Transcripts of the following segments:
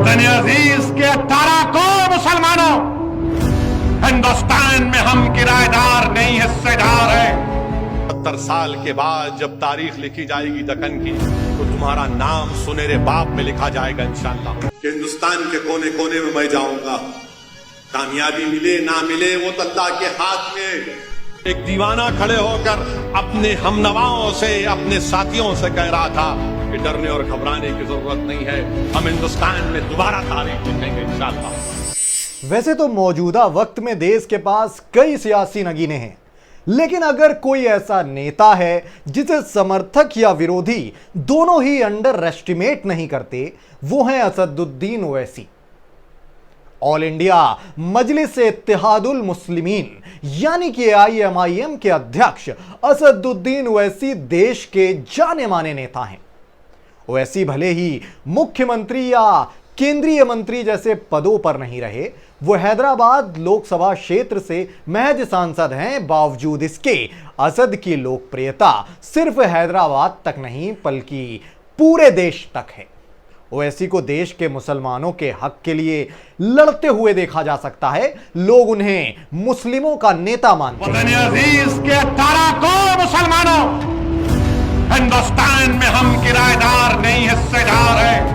वतन अजीज के 18 करोड़ मुसलमानों, हिंदुस्तान में हम किराएदार नहीं हिस्सेदार हैं। 70 साल के बाद जब तारीख लिखी जाएगी दक्कन की, तो तुम्हारा नाम सुनहरे बाप में लिखा जाएगा इंशाअल्लाह। हिंदुस्तान के कोने कोने में मैं जाऊंगा, कामयाबी मिले ना मिले वो तो अल्लाह के हाथ में। एक दीवाना खड़े होकर अपने हमनवाओं से, अपने साथियों से कह रहा था कि डरने और घबराने की जरूरत नहीं है, हम हिंदुस्तान में दोबारा तारीख लिखेंगे इंशाअल्लाह। वैसे तो मौजूदा वक्त में देश के पास कई सियासी नगीने हैं, लेकिन अगर कोई ऐसा नेता है जिसे समर्थक या विरोधी दोनों ही अंडर एस्टिमेट नहीं करते, वो है असदुद्दीन ओवैसी। ऑल इंडिया मजलिस इत्तेहादुल मुस्लिमीन यानी कि AIMIM के अध्यक्ष असदुद्दीन ओवैसी देश के जाने माने नेता हैं। ओवैसी भले ही मुख्यमंत्री या केंद्रीय मंत्री जैसे पदों पर नहीं रहे, वो हैदराबाद लोकसभा क्षेत्र से महज सांसद हैं। बावजूद इसके असद की लोकप्रियता सिर्फ हैदराबाद तक नहीं बल्कि पूरे देश तक है। ओवैसी को देश के मुसलमानों के हक के लिए लड़ते हुए देखा जा सकता है। लोग उन्हें मुस्लिमों का नेता मानते हैं। वतन अजीज के 18 करोड़ मुसलमानों, हिंदुस्तान में हम किराएदार नहीं हिस्सेदार हैं।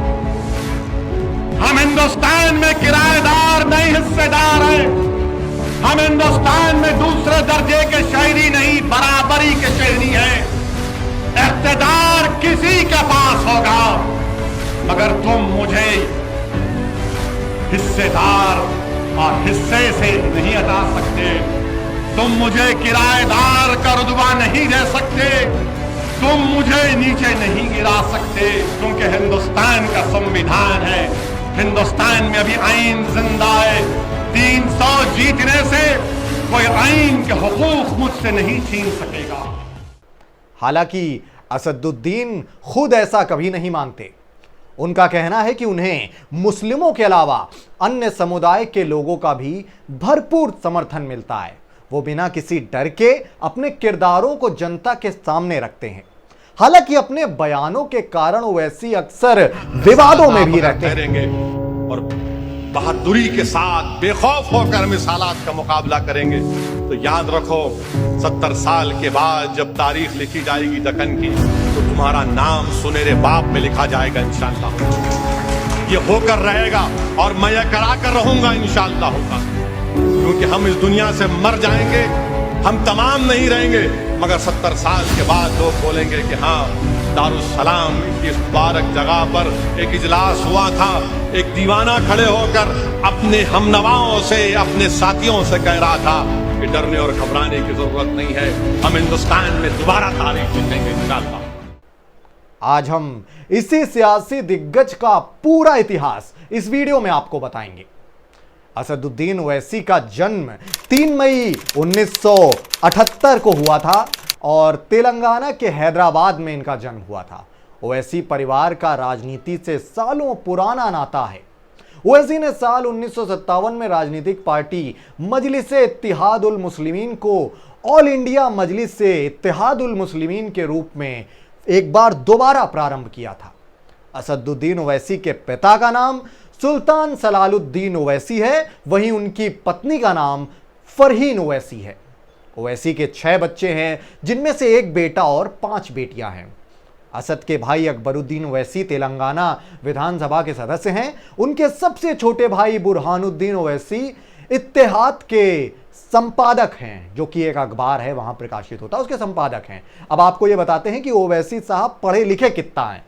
हम हिंदुस्तान में किराएदार नहीं हिस्सेदार हैं। हम हिंदुस्तान में दूसरे दर्जे के शहरी नहीं, बराबरी के शहरी हैं। इख्तिदार किसी के पास होगा, मगर तुम मुझे हिस्सेदार और हिस्से से नहीं हटा सकते। तुम मुझे किराएदार का रुतबा नहीं दे सकते। तुम मुझे नीचे नहीं गिरा सकते, क्योंकि हिंदुस्तान का संविधान है। हिंदुस्तान में अभी आइन जिंदा है। 300 जीतने से कोई आइन के हुकूक मुझसे नहीं छीन सकेगा। हालांकि असदुद्दीन खुद ऐसा कभी नहीं मानते। उनका कहना है कि उन्हें मुस्लिमों के अलावा अन्य समुदाय के लोगों का भी भरपूर समर्थन मिलता है। वो बिना किसी डर के अपने किरदारों को जनता के सामने रखते हैं। हालांकि अपने बयानों के कारण ओवैसी अक्सर विवादों में भी रहते हैं और बहादुरी के साथ बेखौफ होकर हम इस हालात का मुकाबला करेंगे। तो याद रखो, 70 साल के बाद जब तारीख लिखी जाएगी दक्कन की, तो तुम्हारा नाम सुनहरे बाप में लिखा जाएगा इंशाअल्लाह। ये होकर रहेगा और मैं यह करा कर रहूंगा इंशाअल्लाह होगा, क्योंकि हम इस दुनिया से मर जाएंगे, हम तमाम नहीं रहेंगे, मगर 70 साल के बाद लोग बोलेंगे कि हाँ, दारुस्सलाम की इस मुबारक जगह पर एक इजलास हुआ था। एक दीवाना खड़े होकर अपने हमनवाओं से, अपने साथियों से कह रहा था कि डरने और घबराने की जरूरत नहीं है, हम हिंदुस्तान में दोबारा तारीख लिखेंगे इंशाअल्लाह। आज हम इसी सियासी दिग्गज का पूरा इतिहास इस वीडियो में आपको बताएंगे। असदुद्दीन ओवैसी का जन्म 3 मई 1978 को हुआ था और तेलंगाना के हैदराबाद में इनका जन्म हुआ था। ओवैसी परिवार का राजनीति से सालों पुराना नाता है। ओवैसी ने साल 1957 में राजनीतिक पार्टी मजलिस इत्तेहादुल मुस्लिमीन को ऑल इंडिया मजलिस इत्तेहादुल मुस्लिमीन के रूप में एक बार दोबारा प्रारंभ किया था। असदुद्दीन ओवैसी के पिता का नाम सुल्तान सलालुद्दीन ओवैसी है, वहीं उनकी पत्नी का नाम फरहीन ओवैसी है। ओवैसी के 6 बच्चे हैं, जिनमें से 1 बेटा और 5 बेटियां हैं। असद के भाई अकबरुद्दीन ओवैसी तेलंगाना विधानसभा के सदस्य हैं। उनके सबसे छोटे भाई बुरहानुद्दीन ओवैसी इत्तेहाद के संपादक हैं, जो कि एक अखबार है वहां प्रकाशित होता है, उसके संपादक हैं। अब आपको यह बताते हैं कि ओवैसी साहब पढ़े लिखे कितना हैं।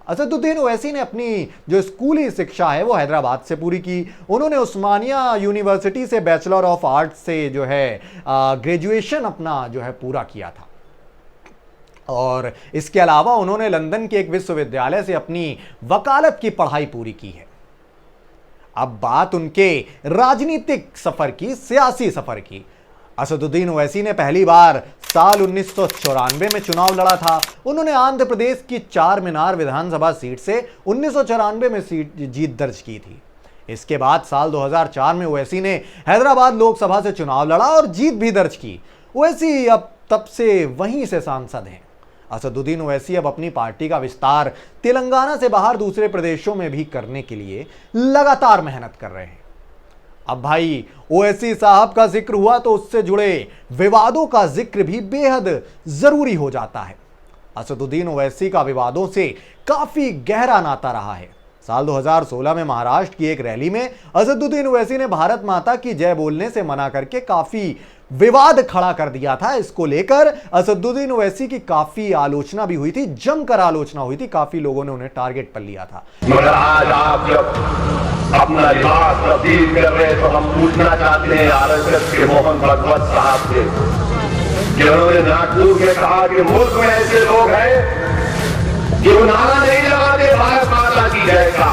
असदुद्दीन ओवैसी ने अपनी जो स्कूली शिक्षा है वो हैदराबाद से पूरी की। उन्होंने उस्मानिया यूनिवर्सिटी से बैचलर ऑफ आर्ट्स से जो है ग्रेजुएशन अपना जो है पूरा किया था, और इसके अलावा उन्होंने लंदन के एक विश्वविद्यालय से अपनी वकालत की पढ़ाई पूरी की है। अब बात उनके राजनीतिक सफर की, सियासी सफर की। असदुद्दीन ओवैसी ने पहली बार साल 1994 में चुनाव लड़ा था। उन्होंने आंध्र प्रदेश की 4 मीनार विधानसभा सीट से 1994 में जीत दर्ज की थी। इसके बाद साल 2004 में ओवैसी ने हैदराबाद लोकसभा से चुनाव लड़ा और जीत भी दर्ज की। ओवैसी अब तब से वहीं से सांसद हैं। असदुद्दीन ओवैसी अब अपनी पार्टी का विस्तार तेलंगाना से बाहर दूसरे प्रदेशों में भी करने के लिए लगातार मेहनत कर रहे हैं। अब भाई ओवैसी साहब का जिक्र हुआ तो उससे जुड़े विवादों का जिक्र भी बेहद जरूरी हो जाता है। असदुद्दीन ओवैसी का विवादों से काफी गहरा नाता रहा है। साल 2016 में महाराष्ट्र की एक रैली में असदुद्दीन ओवैसी ने भारत माता की जय बोलने से मना करके काफी विवाद खड़ा कर दिया था। इसको लेकर असदुद्दीन ओवैसी की काफी आलोचना भी हुई थी, जमकर आलोचना हुई थी, काफी लोगों ने उन्हें टारगेट पर लिया था। मगर आज आप जब अपना लिबास तब्दील कर रहे तो हम पूछना चाहते हैं आरएसएस के मोहन भागवत साहब से, जिन्होंने नागपुर में कहा कि मुल्क में ऐसे लोग हैं कि वो नारा नहीं लगाते भारत माता की जय का,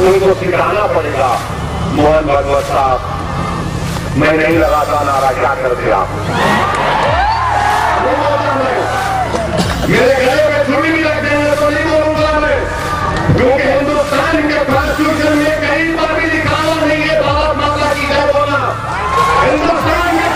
उनको सिखाना पड़ेगा। मोहन भागवत साहब, मैं नहीं लगाता नारा, क्या करते आप? मेरे गले में छुरी भी रख देंगे तो नहीं बोलूंगा मैं, क्योंकि हिंदुस्तान के कॉन्स्टिट्यूशन में कहीं पर भी लिखा हुआ नहीं है भारत माता की जय बोलना। हिंदुस्तान के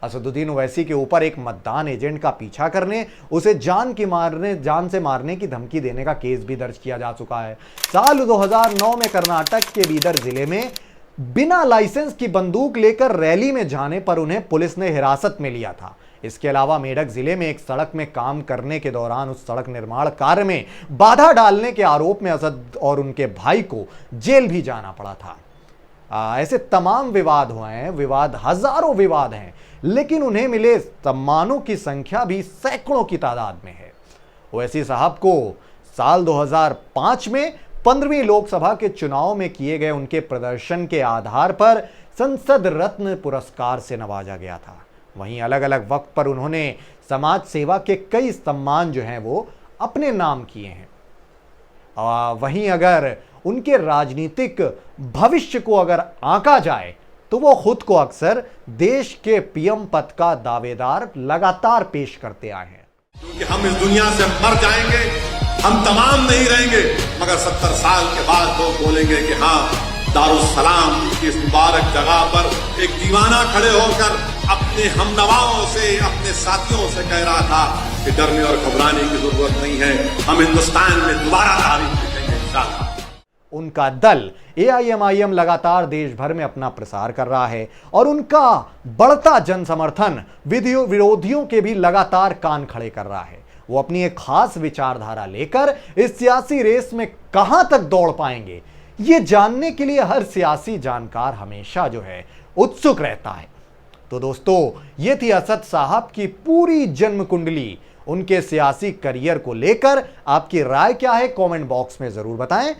असदुद्दीन ओवैसी के ऊपर एक मतदान एजेंट का पीछा करने, उसे जान से मारने की धमकी देने का केस भी दर्ज किया जा चुका है। साल 2009 में कर्नाटक के बीदर जिले में बिना लाइसेंस की बंदूक लेकर रैली में जाने पर उन्हें पुलिस ने हिरासत में लिया था। इसके अलावा मेडक जिले में एक सड़क में काम करने के दौरान उस सड़क निर्माण कार्य में बाधा डालने के आरोप में असद और उनके भाई को जेल भी जाना पड़ा था। ऐसे तमाम विवाद हुए हैं, हजारों विवाद हैं, लेकिन उन्हें मिले सम्मानों की संख्या भी सैकड़ों की तादाद में है। ओवैसी साहब को साल 2005 में 15वीं लोकसभा के चुनाव में किए गए उनके प्रदर्शन के आधार पर संसद रत्न पुरस्कार से नवाजा गया था। वहीं अलग अलग वक्त पर उन्होंने समाज सेवा के कई सम्मान जो हैं वो अपने नाम किए हैं। वहीं अगर उनके राजनीतिक भविष्य को अगर आंका जाए तो वो खुद को अक्सर देश के पीएम पद का दावेदार लगातार पेश करते आए हैं। क्योंकि हम इस दुनिया से मर जाएंगे, हम तमाम नहीं रहेंगे, मगर 70 साल के बाद लोग बोलेंगे कि हाँ, दारुस्सलाम की इस मुबारक जगह पर एक दीवाना खड़े होकर अपने हमनवाओं से, अपने साथियों से कह रहा था कि डरने और घबराने की जरूरत नहीं है, हम हिंदुस्तान में दोबारा तारीख लिखेंगे इंशाअल्लाह। उनका दल AIMIM लगातार देश भर में अपना प्रसार कर रहा है और उनका बढ़ता जन समर्थन विरोधियों के भी लगातार कान खड़े कर रहा है। वो अपनी एक खास विचारधारा लेकर इस सियासी रेस में कहां तक दौड़ पाएंगे, ये जानने के लिए हर सियासी जानकार हमेशा जो है उत्सुक रहता है। तो दोस्तों, ये थी असद साहब की पूरी जन्म कुंडली। उनके सियासी करियर को लेकर आपकी राय क्या है, कमेंट बॉक्स में जरूर बताएं।